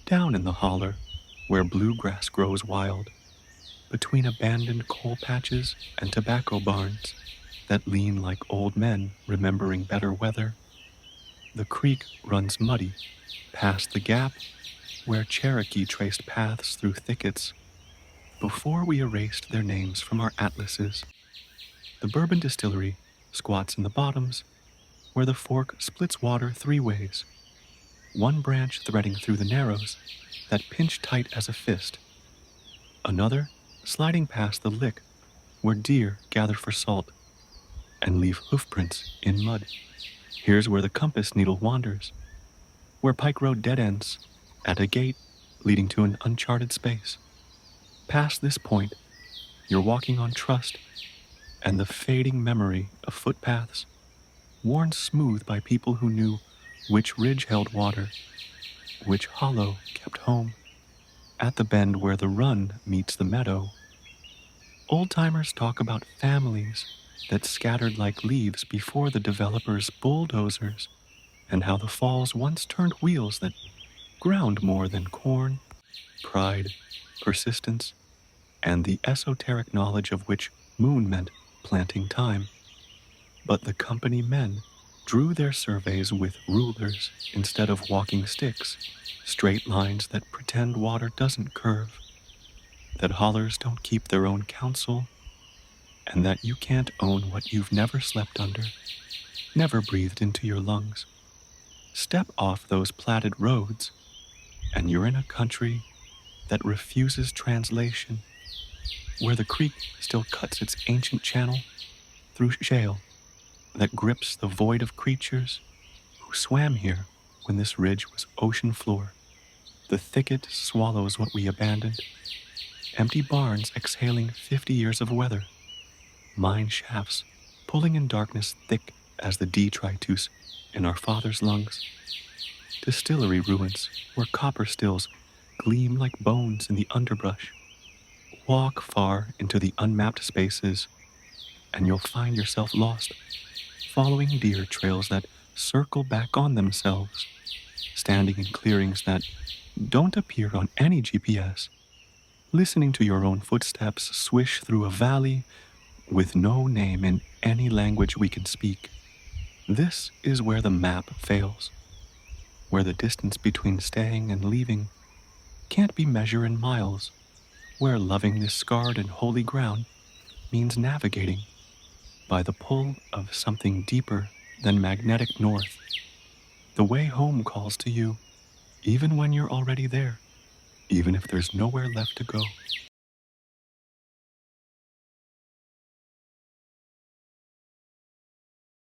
Down in the holler, where bluegrass grows wild, between abandoned coal patches and tobacco barns that lean like old men remembering better weather, the creek runs muddy past the gap where Cherokee traced paths through thickets before we erased their names from our atlases. The bourbon distillery squats in the bottoms where the fork splits water three ways, one branch threading through the narrows that pinch tight as a fist, another sliding past the lick where deer gather for salt and leave hoofprints in mud. Here's where the compass needle wanders, where Pike Road dead ends at a gate leading to an uncharted space. Past this point, you're walking on trust and the fading memory of footpaths worn smooth by people who knew which ridge held water, which hollow kept home. At the bend where the run meets the meadow, old-timers talk about families that scattered like leaves before the developers' bulldozers, and how the falls once turned wheels that ground more than corn, pride, persistence, and the esoteric knowledge of which moon meant planting time. But the company men drew their surveys with rulers instead of walking sticks, straight lines that pretend water doesn't curve, that hollers don't keep their own counsel, and that you can't own what you've never slept under, never breathed into your lungs. Step off those platted roads, and you're in a country that refuses translation, where the creek still cuts its ancient channel through shale that grips the void of creatures who swam here when this ridge was ocean floor. The thicket swallows what we abandoned, empty barns exhaling 50 years of weather, mine shafts pulling in darkness thick as the detritus in our father's lungs, distillery ruins where copper stills gleam like bones in the underbrush. Walk far into the unmapped spaces, and you'll find yourself lost, following deer trails that circle back on themselves, standing in clearings that don't appear on any GPS, listening to your own footsteps swish through a valley with no name in any language we can speak. This is where the map fails, where the distance between staying and leaving can't be measured in miles, where loving this scarred and holy ground means navigating by the pull of something deeper than magnetic north. The way home calls to you, even when you're already there, even if there's nowhere left to go.